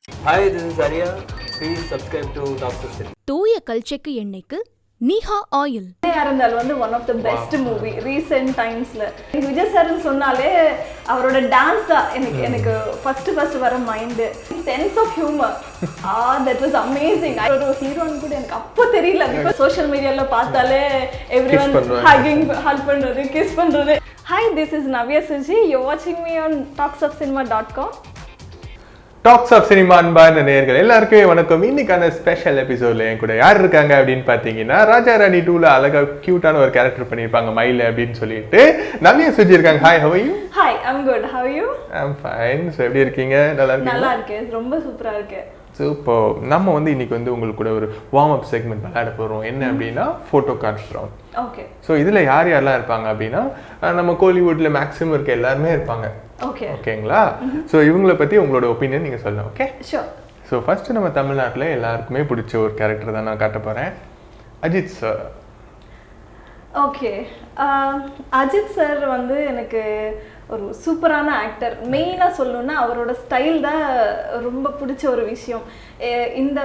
Hi, this is Arya. Please subscribe to Talks of Cinema. தூய கல்ச்செக்கு எண்ணெய்க்கு நீஹா ஆயில் இருந்தாலும் வந்து one of the best movie recent டைம்ஸ்ல. விஜய் சார்னு சொன்னாலே அவரோட டான்ஸ் தான் எனக்கு ஃபர்ஸ்ட் வர mind. Sense of humour that was amazing. ஒரு ஹீரோன்னு கூட எனக்கு அப்போ தெரியல. பிகாஸ் சோஷியல் மீடியால பார்த்தாலே எவ்ரிவன் ஹக் பண்றது, கிஸ் பண்றது. Hi, this is Navya Suji. You வாட்சிங் me on talksofcinema.com. Talks of cinema அன்பான நேயர்கள் எல்லாருக்குமே வணக்கம். இன்னைக்கான ஸ்பெஷல் எபிசோட்ல என் கூட யார் இருக்காங்க அப்படின்னு பாத்தீங்கன்னா, ராஜா ராணி 2ல அழகா கியூட்டான ஒரு கேரக்டர் பண்ணிருப்பாங்க மயில அப்படின்னு சொல்லிட்டு நவ்யா சுஜி இருக்காங்க. Hi, how are you? Hi, I am good. How are you? I am fine. So எப்படி இருக்கீங்க? நல்லா இருக்கேன். ரொம்ப சூப்பரா இருக்கேன். சூப்பர். நம்ம வந்து இன்னைக்கு வந்து உங்களுக்கு கூட ஒரு வார்ம் அப் செக்மெண்ட் விளையாட போறோம். என்ன அப்படின்னா photo cards round. Okay. So இதுல யார் யாரெல்லாம் இருப்பாங்க அப்படின்னா, நம்ம கோலிவுட்ல மேக்ஸிமம் இருக்க எல்லாருமே இருப்பாங்க. ஓகேங்களா? ஸோ இவங்கள பத்தி உங்களோட ஒப்பீனியன் நீங்க சொல்லணும். Okay, sure. ஸோ ஃபர்ஸ்ட் நம்ம தமிழ்நாட்டில் எல்லாருக்குமே பிடிச்ச ஒரு கேரக்டர் தான் நான் காட்ட போறேன். Ajith sir. Okay, Ajith sir வந்து எனக்கு ஒரு சூப்பரான ஆக்டர். மெயினாக சொல்லணுன்னா அவரோட ஸ்டைல் தான் ரொம்ப பிடிச்ச ஒரு விஷயம். இந்த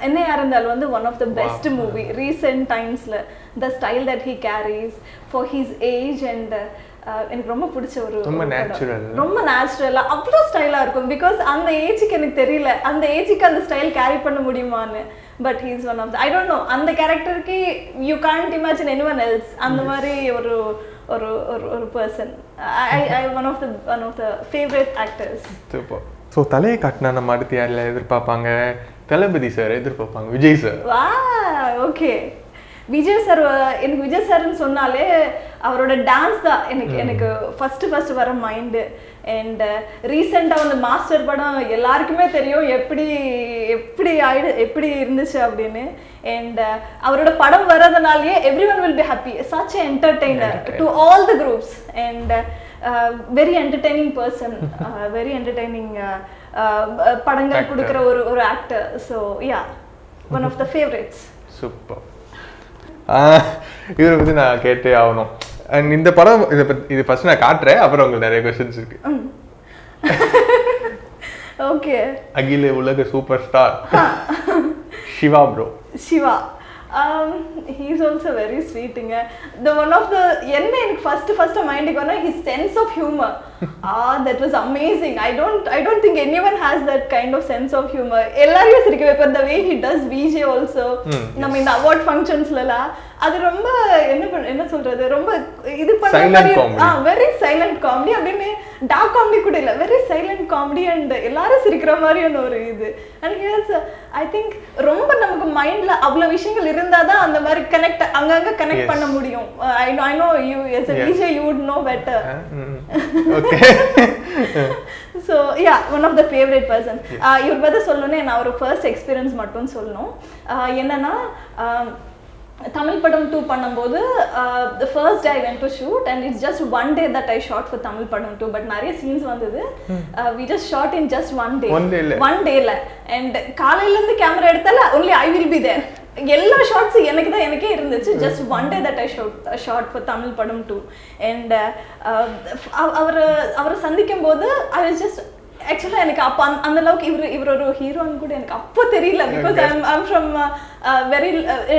என்னையா இருந்தாலும் வந்து one of the best movie recent டைம்ஸில். The style that he carries for his age and எனக்கு ரொம்ப பிடிச்ச ஒரு ரொம்ப நேச்சுரலாக அவ்வளோ ஸ்டைலாக இருக்கும். பிகாஸ் அந்த ஏஜுக்கு எனக்கு தெரியல அந்த ஏஜுக்கு அந்த ஸ்டைல் கேரி பண்ண முடியுமான்னு. But he is one of the, I don't know, அந்த கேரக்டருக்கு you can't imagine anyone else. அந்த மாதிரி ஒரு ஒரு ஒரு person. I one of the favourite actors. Super. So தலையை காட்டினா நம்ம அடுத்து யாரில் எதிர்பார்ப்பாங்க? தளபதி சார் எதிர்பார்ப்பாங்க. விஜய் சார். வா, ஓகே. விஜய் சார், எனக்கு விஜய் சார்னு சொன்னாலே அவரோட டான்ஸ் தான் எனக்கு ஃபர்ஸ்ட் வர மைண்டு. அண்ட் ரீசெண்டாக வந்து மாஸ்டர் படம் எல்லாருக்குமே தெரியும் எப்படி இருந்துச்சு அப்படின்னு. அண்ட் அவரோட படம் வர்றதுனாலேயே everyone will be happy. Such entertainer to all the groups and very entertaining person. Very entertaining படங்கள் கொடுக்குற ஒரு actor. So yeah, one of the favourites. Super. இவரை பற்றி நான் கேட்டே ஆகணும். அண்ட் இந்த படம் இது ஃபர்ஸ்ட் நான் காட்டுறேன், அப்புறம் உங்களுக்கு நிறைய கொஸ்டின்ஸ் இருக்கு. ஓகே. அகில உலக super star Siva bro. Siva, he is also very sweet. The one of the எனக்கு first மைண்டுக்கு வர his sense of humor. That was amazing. I don't think anyone has that kind of sense of humor. எல்லாரையும் சிரிக்க வைப்பார். The way he does VJ also. நம்ம இந்த award ஃபங்க்ஷன்ஸ்லலாம் அது ரொம்ப என்ன சொல்றது, ரொம்ப இது பண்ண மாதிரி வெரி சைலண்ட் காமெடி. அப்படின்னு டார்க் காமெடி கூட இல்லை, வெரி சைலண்ட் காமெடி அண்ட் எல்லாரும் சிரிக்கிற மாதிரியான ஒரு இது. அண்ட் ஹியர்ஸ் ஐ திங்க் ரொம்ப நமக்கு மைண்ட்ல அவ்வளோ விஷயங்கள் இருந்தால் தான் அந்த மாதிரி அங்கங்கே கனெக்ட் பண்ண முடியும். I know you as a DJ you would know better. Okay. So yeah, one of the favorite person. இவர் பத்தி சொல்லணும்னா நான் ஒரு ஃபர்ஸ்ட் எக்ஸ்பீரியன்ஸ் மட்டும் சொல்லணும். என்னன்னா தமிழ் படம் 2 பண்ணும்போது the first day I went to shoot and it's just one day that I shot for Tamil படம் 2. பட் நிறைய சீன்ஸ் வந்தது. We just shot in just one day. One day ல and காலையில இருந்து கேமரா எடுத்தால only I will be there. எல்லா shots எனக்கே இருந்துச்சு. Just one day that I shot for Tamil படம் 2. அண்ட் அவரை சந்திக்கும் போது ஐ வாஸ் ஜஸ்ட் ஆக்சுவலாக எனக்கு அப்போ அந்த அளவுக்கு இவர் ஒரு ஹீரோன்னு கூட எனக்கு அப்போ தெரியல. Because I'm from very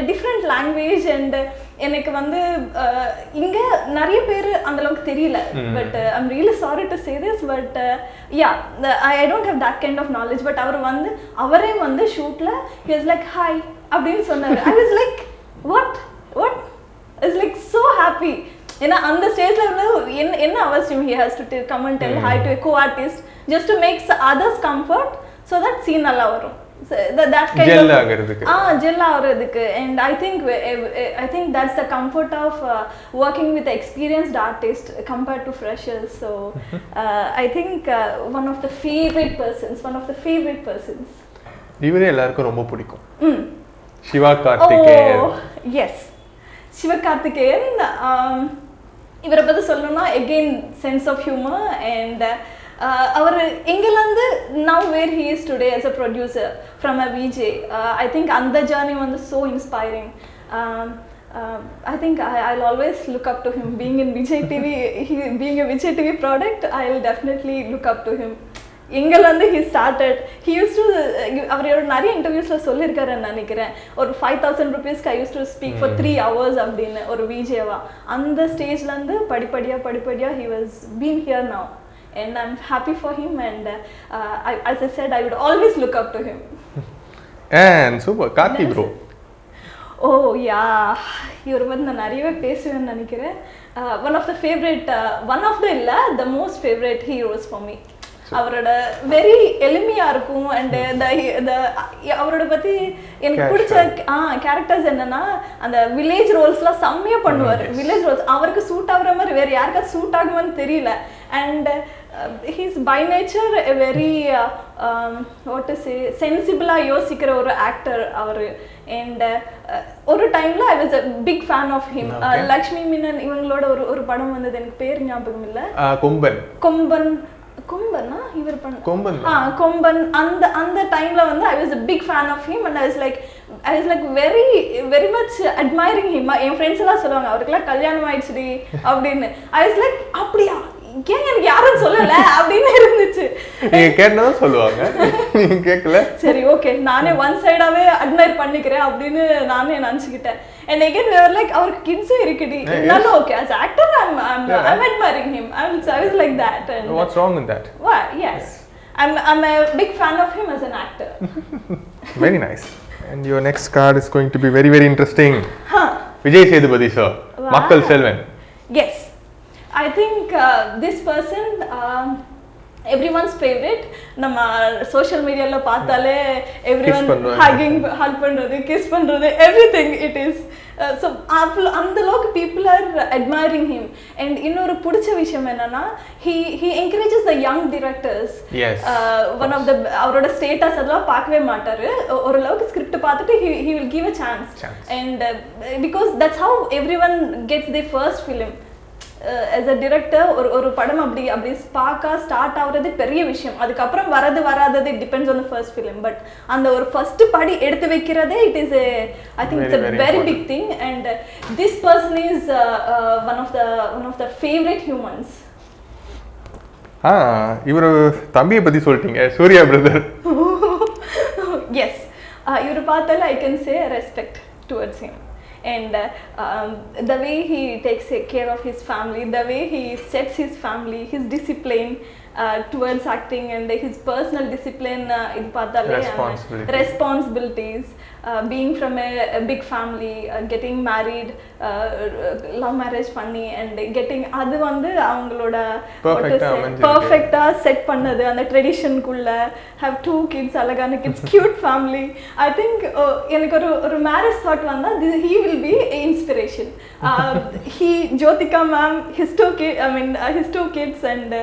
different language and எனக்கு வந்து இங்கே நிறைய பேர் அந்த அளவுக்கு தெரியல. But I'm really sorry to say this. But yeah, I don't have that kind of knowledge. But அவரே வந்து ஷூட்டில் ஹி வாஸ் லைக் ஹாய் அப்படின்னு சொன்னார். I was like what is like so happy. ஏன்னா அந்த ஸ்டேஜ்ல வந்து என்ன அவசியம், he has to come and tell hi to a co artist just to make others comfort so that scene நல்லா வரும். ஜெல் ஆகுறதுக்கு. And I think that's the comfort of working with experienced artist compared to freshers. So I think one of the favourite persons. இவரே எல்லாருக்கும் ரொம்ப பிடிக்கும். Sivakarthikeyan. Yes, Sivakarthikeyan. இவரை பற்றி சொல்லணும்னா again sense of humor and our England now where he is today as a producer from a VJ. I think அந்த journey வந்து so inspiring. I think I'll always look up to him. Being in Vijay TV, being a Vijay TV product, I'll definitely look up to him. எங்கேருந்து he started. He used to அவரோட நிறைய இன்டர்வியூஸில் சொல்லியிருக்காருன்னு நினைக்கிறேன். ஒரு 5,000 rupeesக்கு I used to speak for 3 hours அப்படின்னு ஒரு விஜேவா. அந்த ஸ்டேஜ்லேருந்து படிப்படியாக he was been here now. And I'm happy for him and as I said, I would always look up to him. And super, Karthi bro. Oh yeah, இவர் வந்து நான் நிறையவே பேசுவேன்னு நினைக்கிறேன். One of the most favorite heroes for me. அவரோட very எளிமையா இருக்கும் and அவரோட பத்தி எனக்கு பிடிச்ச கேரக்டர்ஸ் என்னன்னா அந்த வில்லேஜ் ரோல்ஸ்லாம் செம்மையா பண்ணுவார். வில்லேஜ் ரோல்ஸ் அவருக்கு சூட் ஆகுற மாதிரி வேற யாருக்காவது சூட் ஆகுமான்னு தெரியல. And he's by nature very what to say சென்சிபிளா யோசிக்கிற ஒரு ஆக்டர் அவரு. அண்ட் ஒரு டைம்ல I was a big fan of him. Lakshmi Menon இவங்களோட ஒரு படம் வந்தது, எனக்கு பேர் ஞாபகம் இல்ல. கொம்பனா இவர் பண்ண கொம்பன் அந்த டைம்ல வந்து I was a big fan of him and I was like very much admiring him. N friends எல்லாம் சொல்லுவாங்க அவருக்குலாம் கல்யாணம் ஆயிடுச்சுடி அப்படின்னு. I was like அப்படியா ஏன் எனக்கு யாரும் சொல்லல அப்படின்னு இருந்துச்சு. நீங்க கேட்டதும் சொல்லுவாங்க, நீங்க கேட்கல. சரி ஓகே, நானே ஒன் சைடாவே அட்மையர் பண்ணிக்கிறேன் அப்படின்னு நானே நினைச்சுக்கிட்டேன். And again we were like அவருக்கு கிட்ஸும் இருக்குடி, இருந்தாலும் okay as actor I'm admiring him. I was like that. And what's wrong with that? Well, yes, I'm a big fan of him as an actor. Very nice. And your next card is going to be very very interesting. Vijay Sethupathi sir. Wow. Makkal Selvan. Yes, I think this person everyone's favorite. நம்ம social மீடியால பார்த்தாலே everyone hugging, hug பண்றது, kiss பண்றது, everything it is. So அந்த அளவுக்கு people are admiring him. And இன்னொரு பிடிச்ச விஷயம் என்னன்னா he encourages the young directors. Yes. One of the அவரோட ஸ்டேட்டஸ் அதெல்லாம் பார்க்கவே மாட்டாரு. ஒரு அளவுக்கு ஸ்கிரிப்ட் பார்த்துட்டு he will give a chance. And because that's how everyone gets their first film. As a director ஒரு படம் அப்படி பார்க்க ஸ்டார்ட் ஆகுறது பெரிய விஷயம். அதுக்கப்புறம் வராதது depends on the first film. But அந்த ஒரு ஃபர்ஸ்ட் படி எடுத்து வைக்கிறதே it is I think it's a very big thing. And this person is one of the favorite humans. இவரு தம்பியை பத்தி சொல்லிட்டீங்க, சூர்யா பிரதர். Yes, இவரு பார்த்தால I can say respect towards him. And the way he takes care of his family, the way he sets his family, his discipline towards acting and his personal discipline, responsibilities, being from a big family, getting married, love marriage பண்ணி and getting அது வந்து அவங்களோட perfect set பண்ணது அந்த ட்ரெடிஷனுக்குள்ள have 2 kids, அழகான kids, cute family. I think எனக்கு ஒரு marriage thought வந்தா he will be inspiration. Jyotika ma'am, his 2 kids and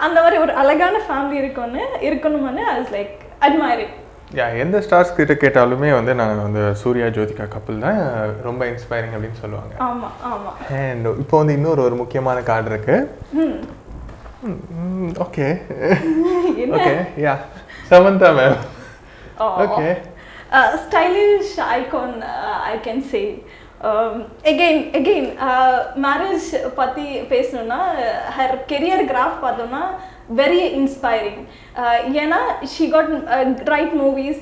அந்த மாதிரி ஒரு அழகான ஃபேமிலி இருக்கணும்னு I was like admiring. எந்த ஸ்டார்ஸ் கிட்ட கேட்டாலுமே வந்து நான் வந்து சூர்யா ஜோதிகா கப்பல் தான் ரொம்ப இன்ஸ்பைரிங் அப்படின்னு சொல்லுவாங்க. ஆமா. அண்ட் இப்போ வந்து இன்னொரு முக்கியமான கார்டு இருக்கு. Okay yeah Samantha ma'am. Okay stylish icon I can say. Again marriage பத்தி பேசணும்னா her career graph பார்த்தோம்னா very inspiring. ஏன்னா she got right movies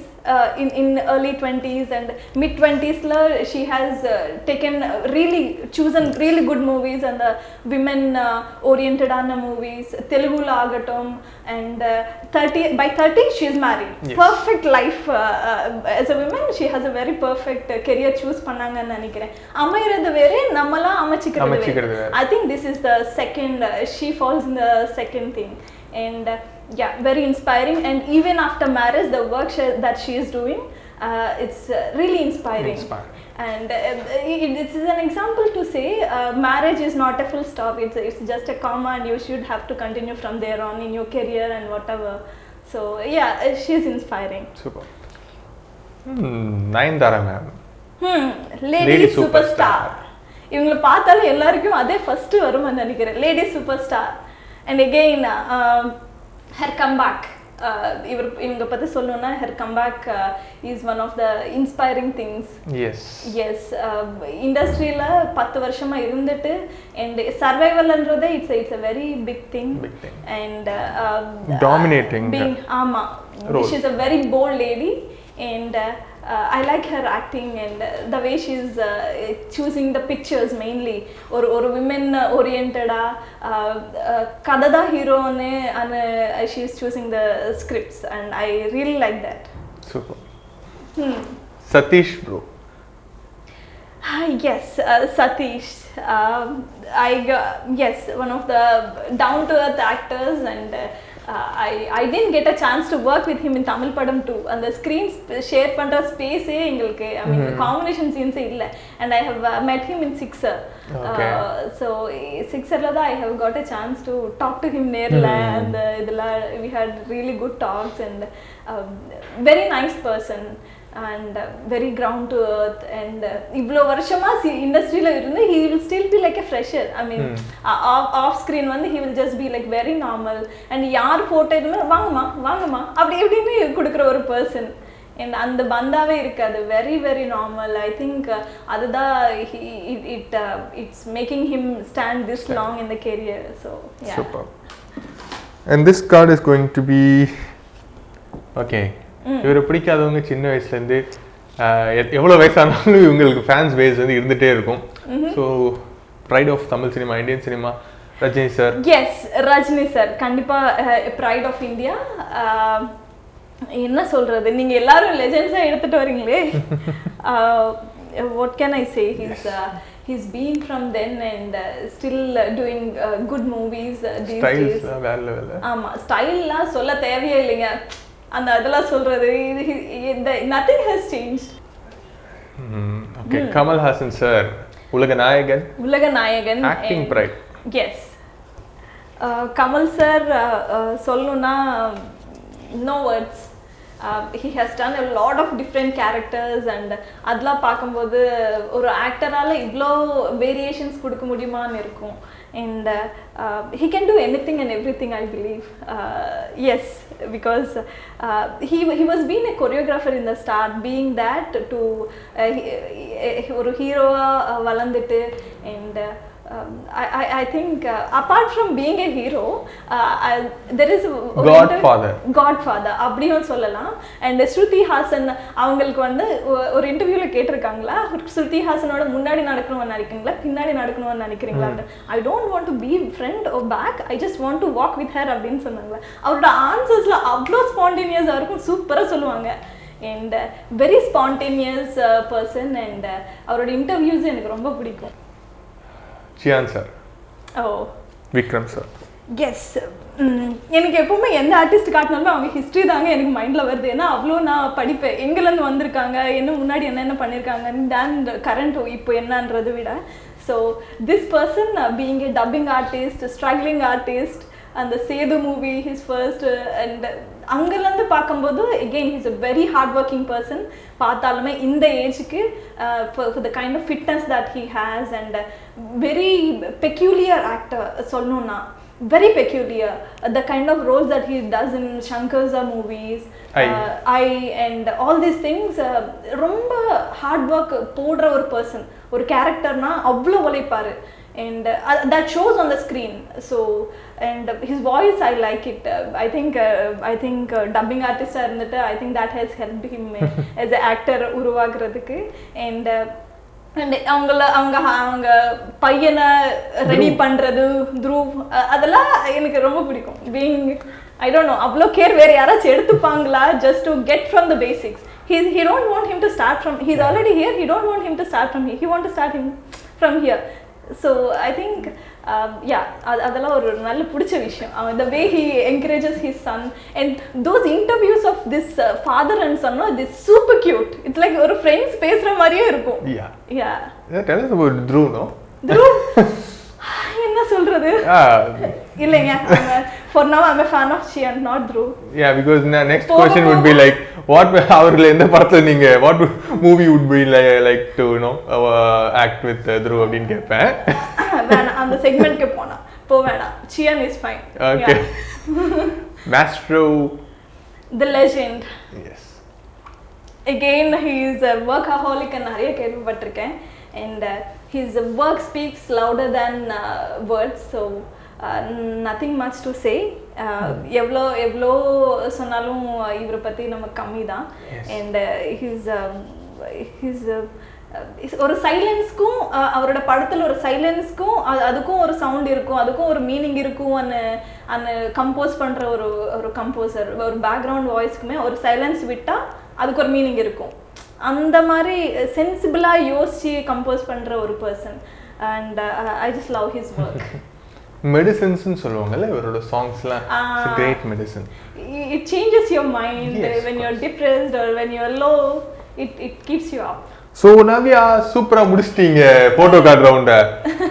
in early 20s and mid 20s la she has chosen really good movies and the women oriented ana movies Telugu la agatum. And by 30 she is married. Yes. Perfect life as a woman. She has a very perfect career choose pannanga nu nenikiren. Amairadhu vere nammala amachikkiradhu. I think this is the second she falls in the second thing. And yeah, very inspiring. And even after marriage the work that she is doing it's really inspiring. And it is an example to say marriage is not a full stop. It's just a comma and you should have to continue from there on in your career and whatever. So yeah, she's inspiring. Super. Nayanthara ma'am. Lady superstar. இவங்களை பார்த்தாலே எல்லாருக்கும் அதே first வரும்னு நினைக்கிறேன், lady superstar. And again her comeback இவங்க பற்றி சொல்லணும்னா her comeback is one of the inspiring things. Yes இண்டஸ்ட்ரியில் 10 வருஷமாக இருந்துட்டு அண்ட் சர்வைவல்ன்றதே it's a very big thing and dominating ஆமாம் she is a very bold lady and I like her acting and the way she's choosing the pictures mainly ஒரு women oriented kada da hero ne and she is choosing the scripts and I really like that. Super. Satish bro. Yes, Satish. Yes, one of the down to earth actors and I didn't get a chance to work with him in Tamil Padam too. And the screen share பண்ற space எங்களுக்கு I mean combination scenes இல்ல and I have met him in Sixer. Okay. So Sixerல தான் I have got a chance to talk to him நேர்ல and we had really good talks and very nice person and very ground to earth and இவ்ளோ வருஷமா இண்டஸ்ட்ரியில இருந்து he will still be like a fresher. I mean off screen வந்து he will just be like very normal and யார் photo இருந்தாலும் வாங்கம்மா அப்படி எப்படின்னு கொடுக்குற ஒரு person and அந்த பந்தாவே இருக்காது very very normal. I think அதுதான் it's making him stand this long in the career. So yeah. Super. And this card is going to be okay. இவரை பிடிக்காதவங்க சின்ன வயசுலேருந்து எவ்வளோ வயசானாலும் இவங்களுக்கு ஃபேன்ஸ் பேஸ் வந்து இருந்துகிட்டே இருக்கும். So pride of Tamil cinema, Indian cinema, Rajini sir. Yes, Rajini sir கண்டிப்பாக ப்ரைட் ஆஃப் இந்தியா. என்ன சொல்கிறது, நீங்கள் எல்லாரும் லெஜெண்ட்ஸாக எடுத்துகிட்டு வரீங்களே. what can I say? He's been from then and still doing good movies these days. ஆமாம், ஸ்டைல்லாம் சொல்ல தேவையே இல்லைங்க. அந்த அதெல்லாம் சொல்றது nothing has changed. Okay, Kamal Hassan sir, உலக நாயகன் acting pride. Yes, Kamal sir சொல்லணும்னா no words. He has done a lot of different characters and அதெல்லாம் பார்க்கும்போது ஒரு ஆக்டரால இவ்வளோ வேரியேஷன்ஸ் கொடுக்க முடியுமான்னு இருக்கும். And he can do anything and everything, I believe. Yes, because he was being a choreographer in the start, being that to ஒரு ஹீரோவா வளர்ந்துட்டு and I think apart from being a hero, there is Godfather அப்படியும் சொல்லலாம். And Shruti Haasan அவங்களுக்கு வந்து ஒரு இன்டர்வியூல கேட்டிருக்காங்களா, ஸ்ருதி ஹாசனோட முன்னாடி நடக்கணும்னு நினைக்கிறீங்களா பின்னாடி நடக்கணும்னு நினைக்கிறீங்களா? I don't want to be front or back, I just want to walk with her அப்படின்னு சொன்னாங்களா. அவரோட ஆன்சர்ஸ்ல அவ்வளோ ஸ்பான்டேனியஸாக இருக்கும், சூப்பராக சொல்லுவாங்க. And very spontaneous person and அவரோட இன்டர்வியூஸ் எனக்கு ரொம்ப பிடிக்கும். Chiyaan sir. Oh, Vikram sir. Yes, எனக்கு எப்பவுமே எந்த ஆர்டிஸ்ட் காட்டினாலுமே அவங்க ஹிஸ்ட்ரி தாங்க எனக்கு மைண்டில் வருது. ஏன்னா அவ்வளோ நான் படிப்பேன், எங்கேருந்து வந்திருக்காங்க, என்ன முன்னாடி என்னென்ன பண்ணியிருக்காங்க, தேன் கரண்ட் இப்போ என்னன்றதை விட. So this person being a dubbing artist, struggling artist, அந்த Sethu movie his first and அங்கேருந்து பார்க்கும்போது again he's a very hard working person. பார்த்தாலுமே இந்த ஏஜுக்கு for the kind of fitness that he has and very peculiar actor சொல்லணும்னா very peculiar, the kind of roles that he does in Shankar's movies, I and all these things, ரொம்ப hard work போடுற ஒரு person, ஒரு கேரக்டர்னா அவ்வளோ உழைப்பாரு. And that shows on the screen. So and his voice, I like it. I think dubbing artist irundittu, I think that has helped him as an actor uruvagradhukku. And அவங்க பையனை ready பண்றது த்ரூவ், அதெல்லாம் எனக்கு ரொம்ப பிடிக்கும். Being I don't know, அவ்வளோ care வேறு யாராச்சும் எடுத்துப்பாங்களா just to get from the basics. He don't want him to start from, he's already here, he don't want him to start from here, he want to start him from here. So I think அதெல்லாம் ஒரு நல்ல பிடிச்ச விஷயம். The way he encourages his son and those interviews of this father and son, this super cute. It's like ஒரு friends பேசுற மாதிரியே இருக்கும். Yeah. Tell us about Dhruv, no? Dhruv என்ன சொல்றது? இல்லைங்க, for now I'm a fan of Chiyan, not Dhruv. Yeah, because next question would be like, what அவர்ல எந்த படத்துல நீங்க what movie would be like to act with Dhruv அப்படின்னு கேட்பேன். வேணாம், அந்த செக்மெண்ட்க்கு போவேணாம். Chiyan is fine. Okay. Maestro the legend. Yes. Again, he is a workaholic and நிறைய கேள்விப்பட்டிருக்கேன். And his work speaks louder than words. So nothing much to say. எவ்வளோ சொன்னாலும் இவரை பற்றி நமக்கு கம்மி தான். And his ஒரு சைலன்ஸ்க்கும் அவரோட படத்தில் ஒரு சைலன்ஸ்க்கும் அதுக்கும் ஒரு சவுண்ட் இருக்கும், அதுக்கும் ஒரு மீனிங் இருக்கும். அந்த கம்போஸ் பண்ணுற ஒரு கம்போசர் ஒரு பேக்ரவுண்ட் வாய்ஸ்க்குமே ஒரு சைலன்ஸ் விட்டால் அதுக்கு ஒரு மீனிங் இருக்கும். அந்த மாதிரி சென்சிபிளாக யோசிச்சு கம்போஸ் பண்ணுற ஒரு person. And I just love his work. மெடிசன்ஸ்னு சொல்லுவாங்கல்ல இவரோட சாங்ஸ்லாம், great medicine. It changes your mind when you're depressed or when you're low, it keeps you up. So Navya சூப்பராக முடிச்சிட்டீங்க போட்டோ கார்டு ரவுண்டை.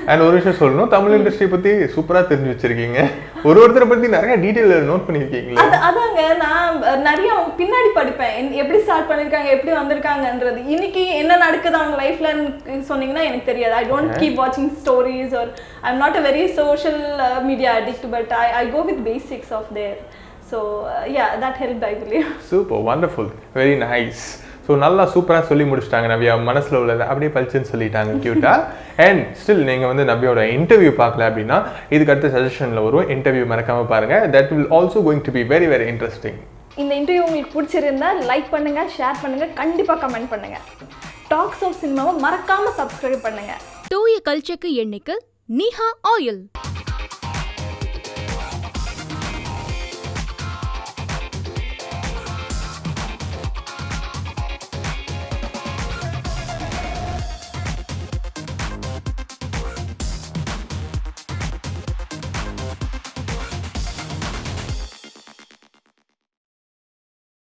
அண்ட் ஒரு விஷயம் சொல்லணும், தமிழ் இண்டஸ்ட்ரி பற்றி சூப்பராக தெரிஞ்சு வச்சிருக்கீங்க. ஒருத்தரை பற்றி நிறைய டீட்டெயில் நோட் பண்ணியிருக்கீங்களா? அதாங்க நான் நிறைய அவங்க பின்னாடி படிப்பேன், எப்படி ஸ்டார்ட் பண்ணியிருக்காங்க, எப்படி வந்திருக்காங்கன்றது. இன்னைக்கு என்ன நடக்குது அவங்க லைஃப்லன்னு சொன்னீங்கன்னா எனக்கு தெரியாது. ஐ டோன்ட் கீப் வாட்சிங் stories or I am not a very social media addict, but I go with basics of there. So yeah, that help I believe. Super, wonderful, very nice. So நல்லா சூப்பராக சொல்லி முடிச்சிட்டாங்க நவ்யா. மனசில் உள்ளதை அப்படியே பழிச்சுன்னு சொல்லிட்டாங்க க்யூட்டாக. அண்ட் ஸ்டில் நீங்கள் வந்து நவ்யாவோட இன்டர்வியூ பார்க்கல அப்படின்னா இதுக்கு அடுத்த சஜஷனில் வரும், இன்டர்வியூ மறக்காமல் பாருங்கள். That will also going to be very very interesting. இந்த இன்டர்வியூ உங்களுக்கு பிடிச்சிருந்தா லைக் பண்ணுங்கள், ஷேர் பண்ணுங்கள், கண்டிப்பாக கமெண்ட் பண்ணுங்கள். டாக்ஸ் ஆஃப் சினிமாவை மறக்காமல் சப்ஸ்கிரைப் பண்ணுங்கள். தூய கல்ச்செக்கு எண்ணெய்க்கு நீஹா ஆயில்.